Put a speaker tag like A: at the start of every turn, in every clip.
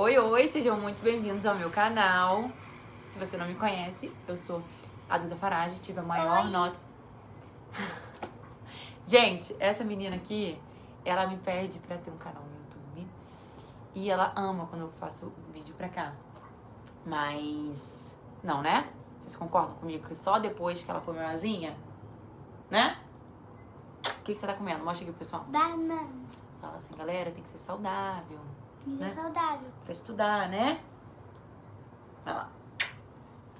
A: Oi, oi, sejam muito bem-vindos ao meu canal. Se você não me conhece, eu sou a Duda Farage, tive a maior nota. Gente, essa menina aqui, ela me pede pra ter um canal no YouTube e ela ama quando eu faço vídeo pra cá. Mas, não, né? Vocês concordam comigo que só depois que ela for maiorzinha, né? O que você tá comendo? Mostra aqui pro pessoal.
B: Banana.
A: Fala assim, galera, tem que ser saudável.
B: Comida
A: Né?
B: saudável.
A: Pra estudar, né? Vai lá.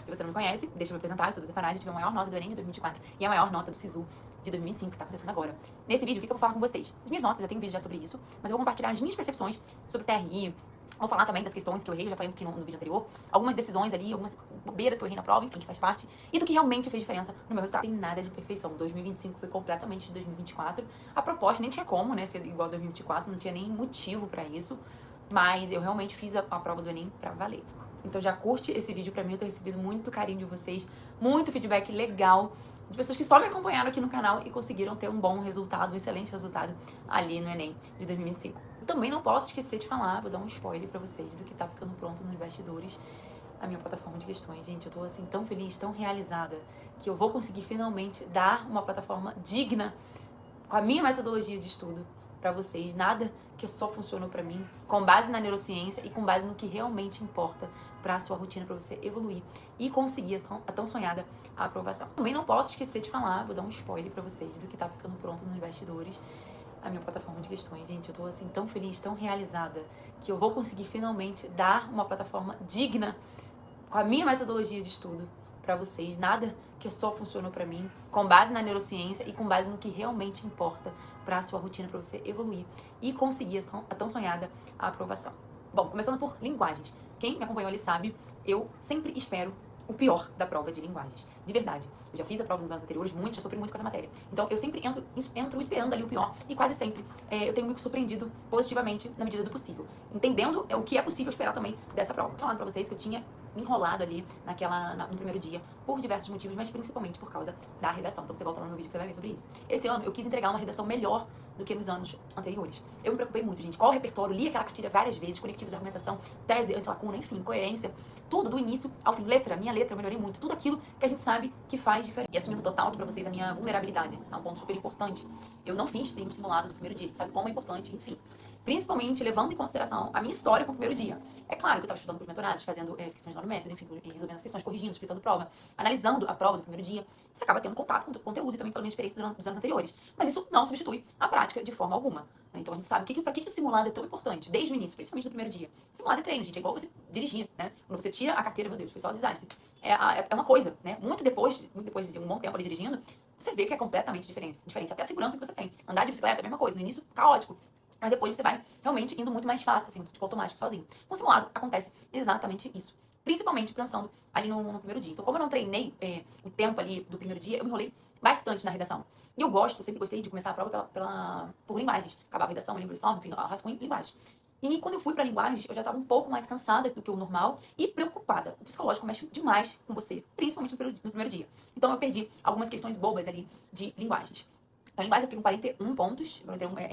A: Se você não me conhece, deixa eu me apresentar. Eu sou Duda Farage, tive a maior nota do Enem de 2024 e a maior nota do SISU de 2025, que tá acontecendo agora. Nesse vídeo, o que eu vou falar com vocês? As minhas notas, já tem vídeo já sobre isso, mas eu vou compartilhar as minhas percepções sobre TRI. Vou falar também das questões que eu errei, eu já falei um pouquinho no vídeo anterior. Algumas decisões ali, algumas bobeiras que eu errei na prova, enfim, que faz parte. E do que realmente fez diferença no meu resultado. Não tem nada de perfeição. 2025 foi completamente de 2024. A proposta nem tinha como, né, ser igual a 2024, não tinha nem motivo pra isso. Mas eu realmente fiz a prova do Enem pra valer. Então já curte esse vídeo pra mim, eu tô recebendo muito carinho de vocês, muito feedback legal, de pessoas que só me acompanharam aqui no canal e conseguiram ter um bom resultado, um excelente resultado ali no Enem de 2025. Também não posso esquecer de falar, vou dar um spoiler pra vocês do que tá ficando pronto nos bastidores, a minha plataforma de questões. Gente, eu tô assim tão feliz, tão realizada, que eu vou conseguir finalmente dar uma plataforma digna com a minha metodologia de estudo pra vocês, nada que só funcionou pra mim, com base na neurociência e com base no que realmente importa pra sua rotina, pra você evoluir e conseguir a tão sonhada aprovação. Também não posso esquecer de falar, vou dar um spoiler pra vocês do que tá ficando pronto nos bastidores, a minha plataforma de questões. Gente, eu tô assim tão feliz, tão realizada, que eu vou conseguir finalmente dar uma plataforma digna com a minha metodologia de estudo pra vocês, nada que só funcionou pra mim, com base na neurociência e com base no que realmente importa pra sua rotina, pra você evoluir e conseguir a tão sonhada aprovação. Bom, começando por linguagens. Quem me acompanhou ali sabe, eu sempre espero o pior da prova de linguagens. De verdade. Eu já fiz a prova nos anos anteriores, já sofri muito com essa matéria. Então, eu sempre entro esperando ali o pior e quase sempre eu tenho me surpreendido positivamente na medida do possível. Entendendo o que é possível esperar também dessa prova. Falando pra vocês que eu tinha me enrolado ali no primeiro dia por diversos motivos, mas principalmente por causa da redação. Então, você volta lá no meu vídeo que você vai ver sobre isso. Esse ano, eu quis entregar uma redação melhor do que nos anos anteriores. Eu me preocupei muito, gente. Qual o repertório? Li aquela cartilha várias vezes, conectivos, argumentação, tese, antilacuna, enfim, coerência. Tudo do início ao fim. Letra, minha letra, eu melhorei muito. Tudo aquilo que a gente sabe que faz diferença. E assumindo total aqui pra vocês a minha vulnerabilidade, tá? Um ponto super importante. Eu não fiz tempo simulado do primeiro dia, sabe como é importante, enfim. Principalmente levando em consideração a minha história com o primeiro dia. É claro que eu estava estudando com os mentorados, fazendo as questões lá no método, enfim, resolvendo as questões, corrigindo, explicando prova, analisando a prova do primeiro dia. Você acaba tendo contato com o conteúdo e também pela minha experiência dos anos anteriores. Mas isso não substitui a prática de forma alguma. Então a gente sabe pra que o simulado é tão importante, desde o início, principalmente no primeiro dia. Simulado é treino, gente, é igual você dirigir, né? Quando você tira a carteira, meu Deus, foi só um desastre. É uma coisa, né? Muito depois de um bom tempo ali dirigindo, você vê que é completamente diferente. Até a segurança que você tem. Andar de bicicleta é a mesma coisa. No início, caótico. Mas depois você vai realmente indo muito mais fácil, assim, tipo automático, sozinho. Com o simulado acontece exatamente isso. Principalmente pensando ali no primeiro dia. Então, como eu não treinei o tempo ali do primeiro dia, eu me enrolei bastante na redação. E eu sempre gostei de começar a prova por linguagens. Acabava a redação, livro de enfim, rascunho, linguagens. E quando eu fui pra linguagens, eu já estava um pouco mais cansada do que o normal e preocupada. O psicológico mexe demais com você, principalmente no primeiro dia. Então eu perdi algumas questões bobas ali de linguagens. Então, em base, eu fiquei com 41 pontos,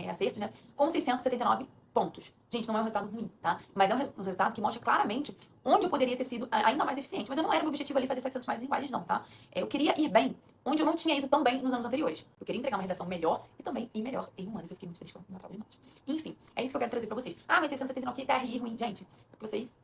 A: acertos, né? Com 679 pontos. Gente, não é um resultado ruim, tá? Mas é um resultado que mostra claramente onde eu poderia ter sido ainda mais eficiente. Mas eu não era meu objetivo ali fazer 700 mais linguagens, não, tá? Eu queria ir bem, onde eu não tinha ido tão bem nos anos anteriores. Eu queria entregar uma redação melhor e também ir melhor em humanas. Eu fiquei muito feliz com a prova de humanas. Enfim, é isso que eu quero trazer pra vocês. Ah, mas 679 aqui, TRI ruim. Gente, vocês...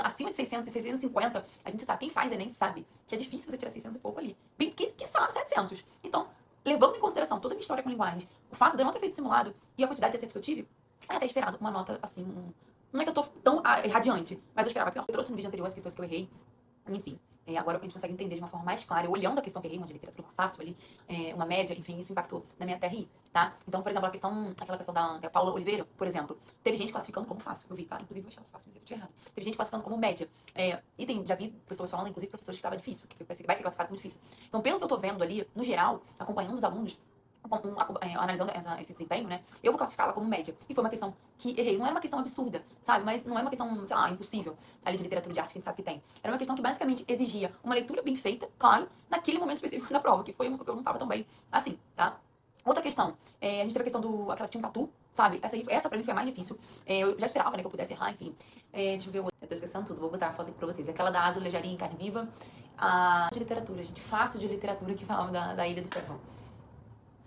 A: acima de 600 e 650, a gente sabe, quem faz Enem sabe que é difícil você tirar 600 e pouco ali. Que são 700. Então, levando em consideração toda a minha história com linguagens, o fato de eu não ter feito simulado e a quantidade de acertos que eu tive, é até esperado uma nota, assim, não é que eu tô tão radiante, mas eu esperava pior. Eu trouxe no vídeo anterior as questões que eu errei, enfim. Agora a gente consegue entender de uma forma mais clara, eu olhando a questão que eu errei, uma de literatura fácil ali, uma média, enfim, isso impactou na minha TRI, tá? Então, por exemplo, aquela questão da Paula Oliveira, por exemplo, teve gente classificando como fácil, eu vi, tá? Inclusive eu achei ela fácil, mas eu tinha errado. Teve gente classificando como média, já vi pessoas falando, inclusive professores que estava difícil, que vai ser classificado como difícil. Então, pelo que eu tô vendo ali, no geral, acompanhando os alunos, analisando esse desempenho, né, eu vou classificá-la como média. E foi uma questão que errei. Não era uma questão absurda, sabe? Mas não era uma questão, sei lá, impossível ali de literatura de arte que a gente sabe que tem. Era uma questão que basicamente exigia uma leitura bem feita, claro, naquele momento específico da prova, que foi que eu não tava tão bem assim, tá? Outra questão, a gente teve a questão aquela que tinha um tatu, sabe? Essa pra mim foi a mais difícil. Eu já esperava, né, que eu pudesse errar, enfim. Deixa eu ver outra. Eu tô esquecendo tudo, vou botar a foto aqui pra vocês. Aquela da azulejaria em carne viva. A de literatura, gente. Fácil de literatura que falava da Ilha do Ferrão.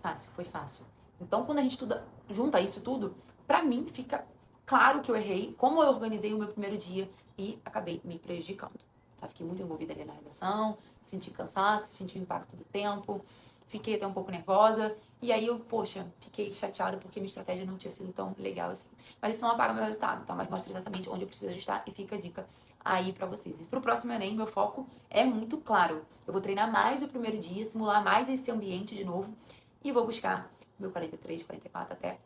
A: Fácil, foi fácil. Então, quando a gente junta isso tudo, pra mim fica claro que eu errei, como eu organizei o meu primeiro dia e acabei me prejudicando. Tá? Fiquei muito envolvida ali na redação, senti cansaço, senti o impacto do tempo, fiquei até um pouco nervosa. E aí eu, poxa, fiquei chateada porque minha estratégia não tinha sido tão legal assim. Mas isso não apaga meu resultado, tá? Mas mostra exatamente onde eu preciso ajustar e fica a dica aí pra vocês. E pro próximo Enem, meu foco é muito claro. Eu vou treinar mais o primeiro dia, simular mais esse ambiente de novo e vou buscar meu 43, 44 até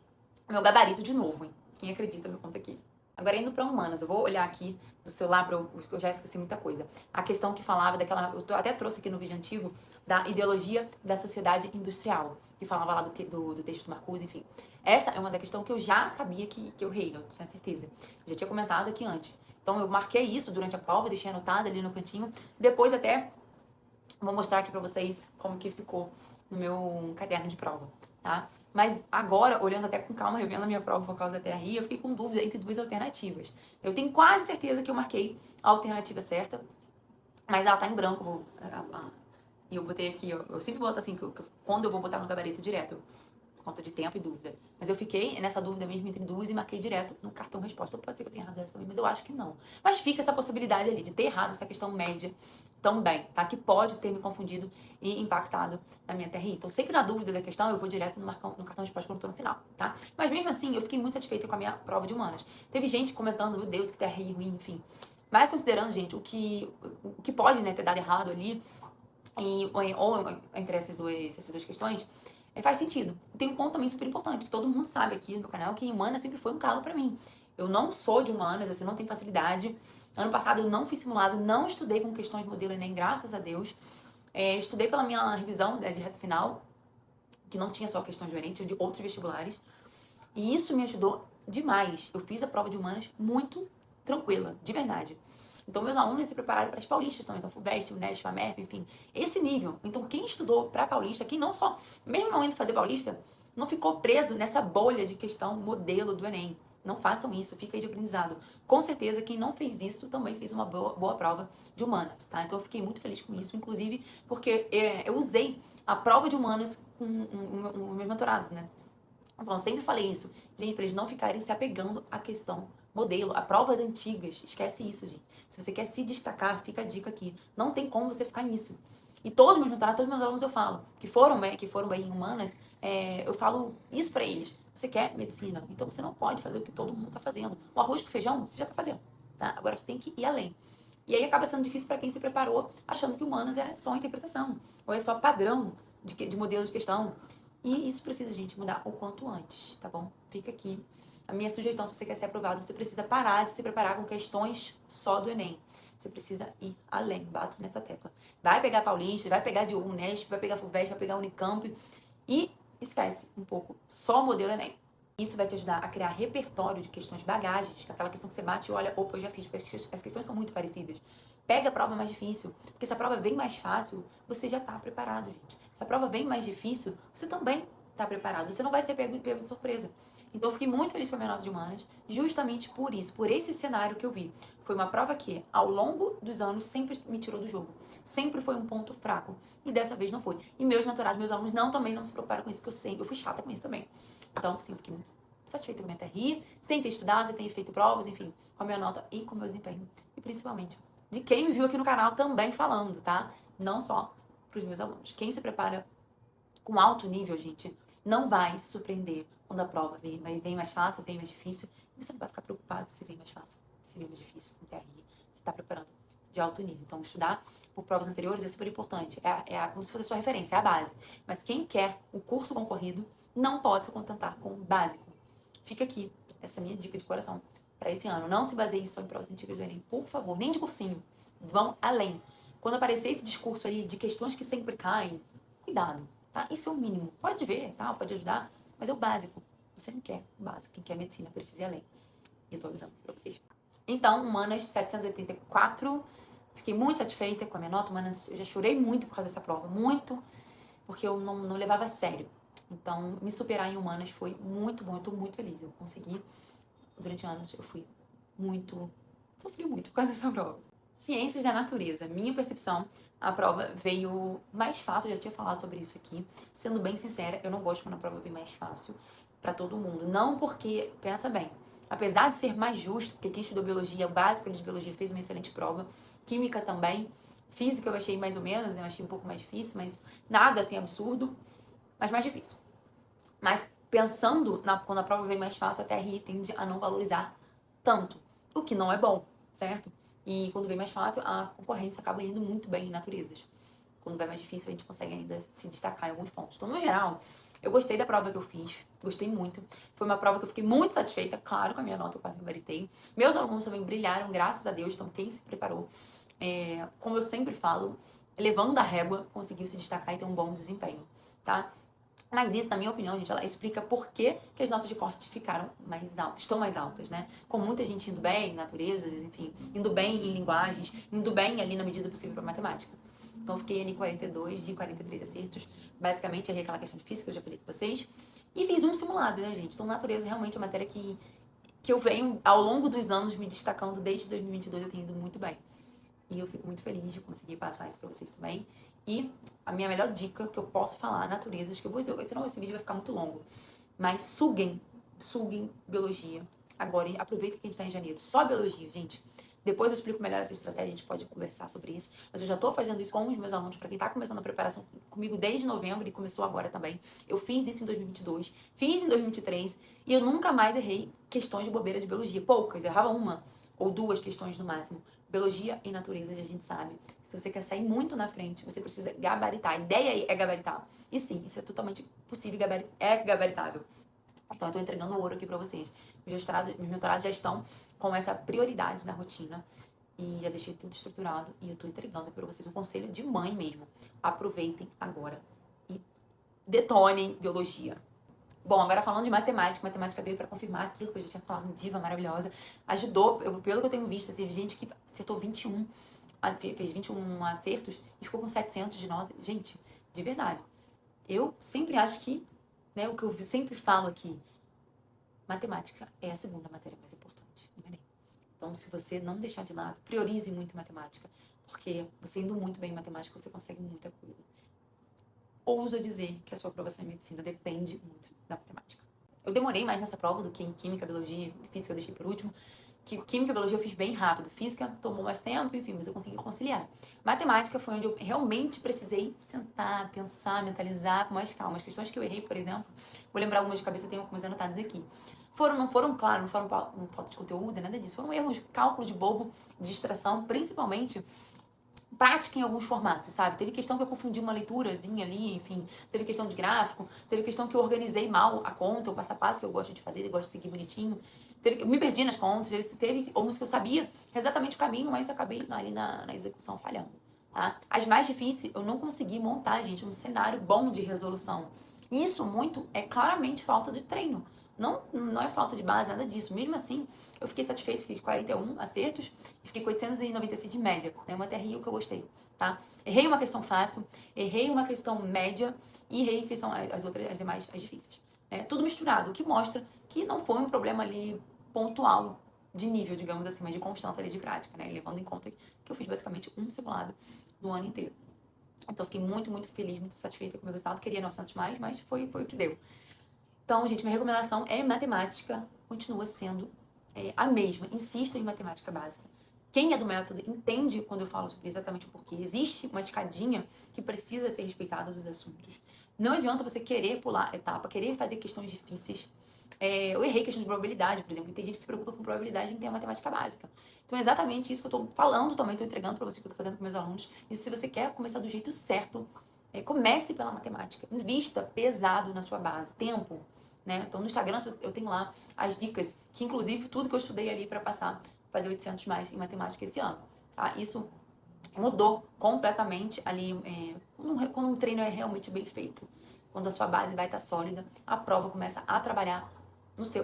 A: meu gabarito de novo, hein? Quem acredita, me conta aqui. Agora indo para humanas, eu vou olhar aqui no celular, eu já esqueci muita coisa. A questão que falava daquela, até trouxe aqui no vídeo antigo, da ideologia da sociedade industrial, que falava lá do texto do Marcuse, enfim. Essa é uma da questão que eu já sabia que eu errei, eu tinha certeza. Eu já tinha comentado aqui antes. Então eu marquei isso durante a prova, deixei anotado ali no cantinho. Depois até vou mostrar aqui para vocês como que ficou no meu caderno de prova, tá? Mas agora, olhando até com calma, revendo a minha prova por causa da TRI, eu fiquei com dúvida entre duas alternativas. Eu tenho quase certeza que eu marquei a alternativa certa, mas ela tá em branco. E eu botei aqui, eu sempre boto assim, quando eu vou botar no gabarito direto, por conta de tempo e dúvida. Mas eu fiquei nessa dúvida mesmo entre duas e marquei direto no cartão resposta. Pode ser que eu tenha errado essa também, mas eu acho que não. Mas fica essa possibilidade ali de ter errado essa questão média também, tá? Que pode ter me confundido e impactado na minha TRI. Então, sempre na dúvida da questão, eu vou direto no cartão de resposta quando eu tô no final, tá? Mas mesmo assim, eu fiquei muito satisfeita com a minha prova de humanas. Teve gente comentando, meu Deus, que TRI ruim, enfim. Mas considerando, gente, o que pode, né, ter dado errado ali, ou entre essas duas questões, faz sentido. Tem um ponto também super importante, que todo mundo sabe aqui no meu canal, que humanas sempre foi um calo pra mim. Eu não sou de humanas, assim, não tenho facilidade. Ano passado eu não fiz simulado, não estudei com questões de modelo Enem, graças a Deus. Estudei pela minha revisão de reta final, que não tinha só questões de Enem, tinha de outros vestibulares. E isso me ajudou demais. Eu fiz a prova de humanas muito tranquila, de verdade. Então, meus alunos se prepararam para as paulistas também. Então, FUVEST, UNESP, FAMERP, enfim. Esse nível. Então, quem estudou para paulista, quem não só, mesmo não indo fazer paulista, não ficou preso nessa bolha de questão modelo do Enem. Não façam isso, fica aí de aprendizado. Com certeza, quem não fez isso também fez uma boa prova de humanas, tá? Então, eu fiquei muito feliz com isso, inclusive porque eu usei a prova de humanas com os meus mentorados, né? Então, eu sempre falei isso, gente, para eles não ficarem se apegando à questão modelo, a provas antigas. Esquece isso, gente. Se você quer se destacar, fica a dica aqui. Não tem como você ficar nisso. E todos os meus mentorados, todos os meus alunos eu falo, que foram bem em humanas, eu falo isso pra eles. Você quer medicina, então você não pode fazer o que todo mundo tá fazendo. O arroz com feijão, você já tá fazendo, tá? Agora você tem que ir além. E aí acaba sendo difícil para quem se preparou, achando que humanas é só interpretação, ou é só padrão de modelo de questão. E isso precisa, gente, mudar o quanto antes, tá bom? Fica aqui a minha sugestão: se você quer ser aprovado, você precisa parar de se preparar com questões só do Enem. Você precisa ir além, bato nessa tecla. Vai pegar Paulista, vai pegar de Unesp, vai pegar FUVEST, vai pegar Unicamp e esquece um pouco só o modelo Enem. Isso vai te ajudar a criar repertório de questões bagagens, aquela questão que você bate e olha, opa, eu já fiz, porque as questões são muito parecidas. Pega a prova mais difícil, porque se a prova vem mais fácil, você já está preparado, gente. Se a prova vem mais difícil, você também está preparado. Você não vai ser pego de surpresa. Então, eu fiquei muito feliz com a minha nota de humanas, justamente por isso, por esse cenário que eu vi. Foi uma prova que, ao longo dos anos, sempre me tirou do jogo. Sempre foi um ponto fraco. E dessa vez não foi. E meus mentorados, meus alunos também não se preocuparam com isso, que eu fui chata com isso também. Então, sim, eu fiquei muito satisfeita com a minha TRI. Você tem que ter estudado, você tem feito provas, enfim, com a minha nota e com o meu desempenho. E principalmente, de quem me viu aqui no canal também falando, tá? Não só para os meus alunos. Quem se prepara com alto nível, gente, não vai se surpreender quando a prova vem mais fácil, vem mais difícil. E você não vai ficar preocupado se vem mais fácil, se vem mais difícil com TRI. Você está preparando de alto nível. Então, estudar por provas anteriores é super importante. Como se fosse a sua referência, é a base. Mas quem quer o curso concorrido não pode se contentar com o básico. Fica aqui essa minha dica de coração para esse ano. Não se baseie só em provas antigas do Enem, por favor, nem de cursinho. Vão além. Quando aparecer esse discurso ali de questões que sempre caem, cuidado, tá? Isso é o mínimo. Pode ver, tá? Pode ajudar, mas é o básico. Você não quer o básico. Quem quer medicina precisa ir além. E eu tô avisando pra vocês. Então, humanas 784. Fiquei muito satisfeita com a minha nota. Humanas, eu já chorei muito por causa dessa prova. Muito. Porque eu não levava a sério. Então, me superar em humanas foi muito bom, eu tô muito feliz. Eu consegui, durante anos, sofri muito por causa dessa prova. Ciências da natureza, minha percepção, a prova veio mais fácil, eu já tinha falado sobre isso aqui. Sendo bem sincera, eu não gosto quando a prova vem mais fácil pra todo mundo. Não porque, pensa bem, apesar de ser mais justo, porque quem estudou biologia, o básico de biologia fez uma excelente prova, química também, física eu achei mais ou menos, né? Eu achei um pouco mais difícil, mas nada assim absurdo, mas mais difícil. Mas pensando quando a prova vem mais fácil, a TRI tende a não valorizar tanto, o que não é bom, certo? E quando vem mais fácil, a concorrência acaba indo muito bem em naturezas. Quando vai mais difícil, a gente consegue ainda se destacar em alguns pontos. Então, no geral, eu gostei da prova que eu fiz, gostei muito. Foi uma prova que eu fiquei muito satisfeita, claro, com a minha nota eu quase gabaritei. Meus alunos também brilharam, graças a Deus, então quem se preparou, como eu sempre falo, levando a régua, conseguiu se destacar e ter um bom desempenho, tá? Mas isso, na minha opinião, gente, ela explica por que as notas de corte ficaram mais altas, estão mais altas, né? Com muita gente indo bem em naturezas, enfim, indo bem em linguagens, indo bem ali na medida possível para matemática. Então, eu fiquei ali 42 de 43 acertos. Basicamente, errei aquela questão de física, eu já falei com vocês. E fiz um simulado, né, gente? Então, natureza realmente é uma matéria que eu venho, ao longo dos anos, me destacando. Desde 2022, eu tenho ido muito bem. E eu fico muito feliz de conseguir passar isso pra vocês também. E a minha melhor dica que eu posso falar, naturezas, que eu vou dizer, senão esse vídeo vai ficar muito longo. Mas suguem biologia. Agora, aproveitem que a gente tá em janeiro. Só biologia, gente. Depois eu explico melhor essa estratégia, a gente pode conversar sobre isso. Mas eu já tô fazendo isso com os meus alunos, para quem tá começando a preparação comigo desde novembro e começou agora também. Eu fiz isso em 2022, fiz em 2023 e eu nunca mais errei questões de bobeira de biologia. Poucas, errava uma ou duas questões no máximo. Biologia e natureza, a gente sabe. Se você quer sair muito na frente, você precisa gabaritar. A ideia é gabaritar. E sim, isso é totalmente possível, é gabaritável. Então, eu tô entregando ouro aqui pra vocês. Meus mentorados já estão com essa prioridade na rotina. E já deixei tudo estruturado. E eu tô entregando aqui pra vocês um conselho de mãe mesmo. Aproveitem agora. E detonem biologia. Bom, agora falando de matemática, matemática veio para confirmar aquilo que eu já tinha falado, diva maravilhosa. Ajudou, pelo que eu tenho visto, teve gente que acertou 21, fez 21 acertos e ficou com 700 de nota. Gente, de verdade. Eu sempre acho que, né, o que eu sempre falo aqui, matemática é a segunda matéria mais importante do Enem. Então, se você não deixar de lado, priorize muito matemática, porque você indo muito bem em matemática, você consegue muita coisa. Ouso dizer que a sua aprovação em medicina depende muito da matemática. Eu demorei mais nessa prova do que em química, biologia e física eu deixei por último. Química e biologia eu fiz bem rápido. Física tomou mais tempo, enfim, mas eu consegui conciliar. Matemática foi onde eu realmente precisei sentar, pensar, mentalizar com mais calma. As questões que eu errei, por exemplo, vou lembrar algumas de cabeça, eu tenho algumas anotadas aqui. Não foram falta de conteúdo, nada disso. Foram erros de cálculo de bobo, de distração, principalmente prática em alguns formatos, sabe? Teve questão que eu confundi uma leiturazinha ali, enfim. Teve questão de gráfico, teve questão que eu organizei mal a conta, o passo a passo que eu gosto de fazer, eu gosto de seguir bonitinho. Eu me perdi nas contas, teve alguns que eu sabia exatamente o caminho, mas acabei ali na execução falhando, tá? As mais difíceis, eu não consegui montar, gente, um cenário bom de resolução. Isso muito é claramente falta de treino. Não é falta de base, nada disso. Mesmo assim, eu fiquei satisfeito, fiquei de 41 acertos e fiquei com 896 de média. É uma TRI que eu gostei, tá? Errei uma questão fácil, errei uma questão média e errei as demais, as difíceis. Tudo misturado, o que mostra que não foi um problema ali pontual de nível, digamos assim, mas de constância ali de prática, né? Levando em conta que eu fiz basicamente um simulado no ano inteiro. Então, fiquei muito, muito feliz, muito satisfeita com o meu resultado. Queria 900 mais, mas foi o que deu. Então, gente, minha recomendação é matemática, continua sendo a mesma. Insistam em matemática básica. Quem é do método entende quando eu falo sobre exatamente o porquê. Existe uma escadinha que precisa ser respeitada dos assuntos. Não adianta você querer pular etapa, querer fazer questões difíceis. Eu errei questão de probabilidade, por exemplo. E tem gente que se preocupa com probabilidade e não tem a matemática básica. Então, é exatamente isso que eu tô falando também, tô entregando pra você, que eu tô fazendo com meus alunos. E se você quer começar do jeito certo, comece pela matemática. Invista pesado na sua base. Tempo. Né? Então, no Instagram eu tenho lá as dicas, que inclusive tudo que eu estudei ali para fazer 800 mais em matemática esse ano. Tá? Isso mudou completamente ali, quando um treino é realmente bem feito. Quando a sua base vai estar sólida, a prova começa a trabalhar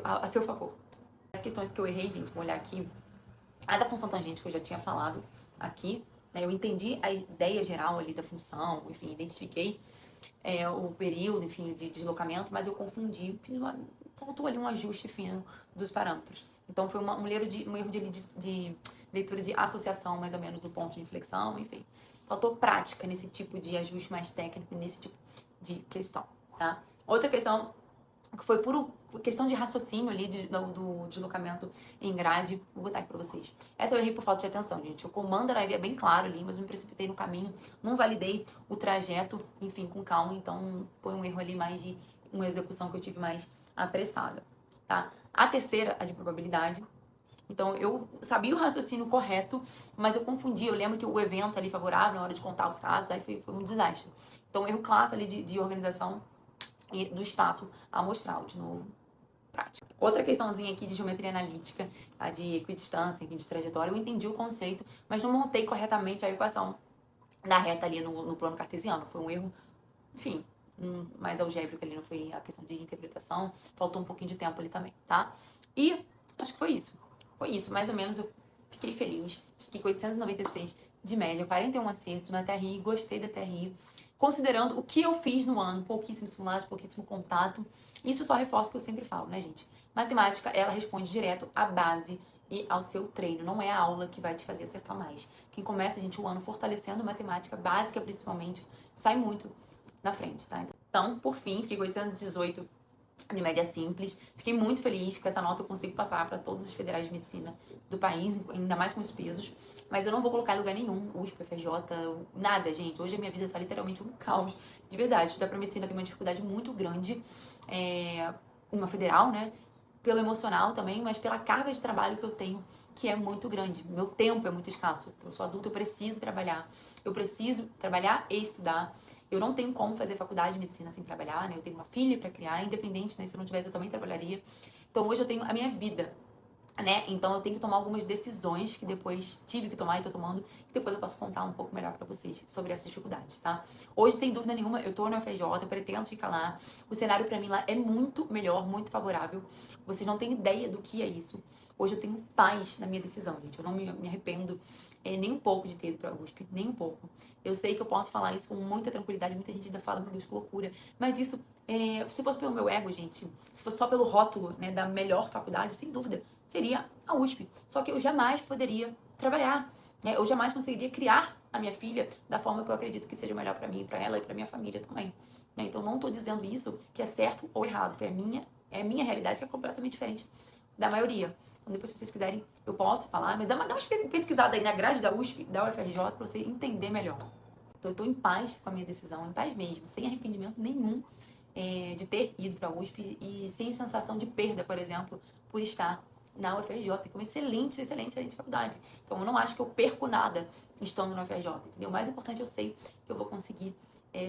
A: a seu favor. As questões que eu errei, gente, vou olhar aqui. A da função tangente, que eu já tinha falado aqui, né? Eu entendi a ideia geral ali da função, enfim, identifiquei. o período, enfim, de deslocamento, mas eu confundi, faltou ali um ajuste fino dos parâmetros. Então foi um erro de leitura de associação, mais ou menos, do ponto de inflexão, enfim. Faltou prática nesse tipo de ajuste mais técnico, nesse tipo de questão, tá? Outra questão que foi por questão de raciocínio ali do deslocamento em grade. Vou botar aqui pra vocês. Essa eu errei por falta de atenção, gente. O comando era bem claro ali, mas eu me precipitei no caminho, não validei o trajeto, enfim, com calma. Então foi um erro ali mais de uma execução que eu tive mais apressada, tá? A terceira, a de probabilidade. Então, eu sabia o raciocínio correto, mas eu confundi. Eu lembro que o evento ali favorável, na hora de contar os casos, aí foi um desastre. Então, erro clássico ali de organização e do espaço amostral, de novo, prática. Outra questãozinha aqui de geometria analítica, a de equidistância, de trajetória, eu entendi o conceito, mas não montei corretamente a equação da reta ali no plano cartesiano. Foi um erro, enfim, mais algébrico ali, não foi a questão de interpretação, faltou um pouquinho de tempo ali também, tá? E acho que foi isso. Foi isso, mais ou menos eu fiquei feliz, fiquei com 896 de média, 41 acertos na TRI, gostei da TRI. Considerando o que eu fiz no ano, pouquíssimo simulado, pouquíssimo contato, isso só reforça o que eu sempre falo, né, gente? Matemática, ela responde direto à base e ao seu treino, não é a aula que vai te fazer acertar mais. Quem começa, gente, o ano fortalecendo matemática básica, principalmente, sai muito na frente, tá? Então, por fim, fiquei com 818 de média simples. Fiquei muito feliz com essa nota, eu consigo passar para todos os federais de medicina do país, ainda mais com os pesos. Mas eu não vou colocar em lugar nenhum, USP, FRJ, nada, gente. Hoje a minha vida tá literalmente um caos, de verdade. Estudar para medicina tem uma dificuldade muito grande, uma federal, né? Pelo emocional também, mas pela carga de trabalho que eu tenho, que é muito grande. Meu tempo é muito escasso. Eu sou adulta, eu preciso trabalhar. Eu preciso trabalhar e estudar. Eu não tenho como fazer faculdade de medicina sem trabalhar, né? Eu tenho uma filha para criar, independente, né? Se eu não tivesse, eu também trabalharia. Então, hoje eu tenho a minha vida, né? Então, eu tenho que tomar algumas decisões que depois tive que tomar e tô tomando, que depois eu posso contar um pouco melhor para vocês sobre essas dificuldades, tá? Hoje, sem dúvida nenhuma, eu tô na UFRJ, eu pretendo ficar lá. O cenário para mim lá é muito melhor, muito favorável. Vocês não têm ideia do que é isso. Hoje eu tenho paz na minha decisão, gente. Eu não me arrependo nem um pouco de ter ido pra USP, nem um pouco. Eu sei que eu posso falar isso com muita tranquilidade, muita gente ainda fala, meu Deus, que loucura. Mas isso, se fosse pelo meu ego, gente, se fosse só pelo rótulo, né, da melhor faculdade, sem dúvida, seria a USP. Só que eu jamais poderia trabalhar, né? Eu jamais conseguiria criar a minha filha da forma que eu acredito que seja melhor pra mim, pra ela e pra minha família também. Né? Então, não tô dizendo isso que é certo ou errado. É a minha realidade que é completamente diferente da maioria. Então, depois, se vocês quiserem, eu posso falar, mas dá uma pesquisada aí na grade da USP, da UFRJ, pra você entender melhor. Então, eu tô em paz com a minha decisão, em paz mesmo, sem arrependimento nenhum de ter ido pra USP e sem sensação de perda, por exemplo, por estar na UFRJ, que é uma excelente faculdade. Então, eu não acho que eu perco nada estando na UFRJ, entendeu? O mais importante, eu sei que eu vou conseguir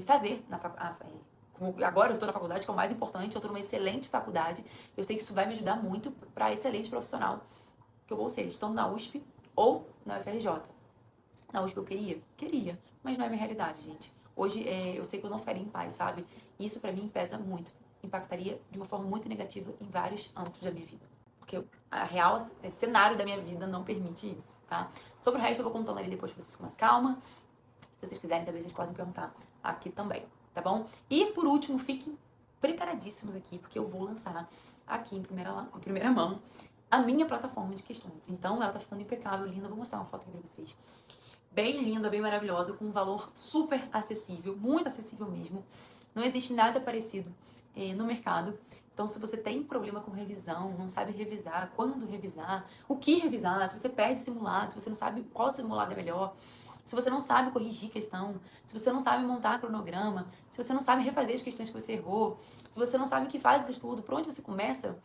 A: fazer na faculdade. Agora eu estou na faculdade, que é o mais importante, eu estou numa excelente faculdade. Eu sei que isso vai me ajudar muito para excelente profissional que eu vou ser, estando na USP ou na UFRJ. Na USP eu queria, mas não é minha realidade, gente. Hoje eu sei que eu não ficaria em paz, sabe? E isso para mim pesa muito. Impactaria de uma forma muito negativa em vários âmbitos da minha vida. Porque a real cenário da minha vida não permite isso, tá? Sobre o resto eu vou contando ali depois pra vocês com mais calma. Se vocês quiserem saber, vocês podem perguntar aqui também, tá bom? E por último, fiquem preparadíssimos aqui, porque eu vou lançar aqui em primeira mão a minha plataforma de questões. Então, ela tá ficando impecável, linda. Eu vou mostrar uma foto aqui pra vocês. Bem linda, bem maravilhosa, com um valor super acessível, muito acessível mesmo. Não existe nada parecido no mercado. Então, se você tem problema com revisão, não sabe revisar, quando revisar, o que revisar, se você perde simulado, se você não sabe qual simulado é melhor, se você não sabe corrigir questão, se você não sabe montar cronograma, se você não sabe refazer as questões que você errou, se você não sabe o que faz do estudo, por onde você começa,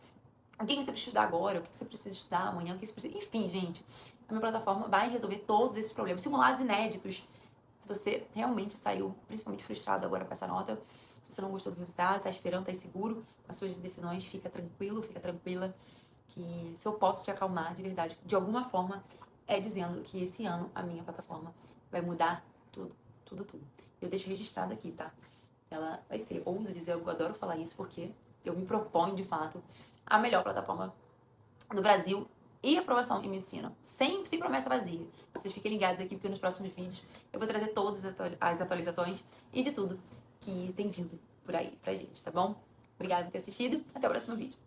A: o que você precisa estudar agora, o que você precisa estudar amanhã, o que você precisa... Enfim, gente, a minha plataforma vai resolver todos esses problemas. Simulados inéditos. Se você realmente saiu principalmente frustrado agora com essa nota, se você não gostou do resultado, tá esperando, tá inseguro com as suas decisões, fica tranquilo, fica tranquila, que se eu posso te acalmar de verdade, de alguma forma, dizendo que esse ano a minha plataforma vai mudar tudo. Eu deixo registrado aqui, tá? Ela vai ser, ouso dizer, eu adoro falar isso porque eu me proponho, de fato, a melhor plataforma do Brasil e aprovação em medicina, sem promessa vazia. Vocês fiquem ligados aqui, porque nos próximos vídeos eu vou trazer todas as atualizações e de tudo que tem vindo por aí pra gente, tá bom? Obrigada por ter assistido. Até o próximo vídeo.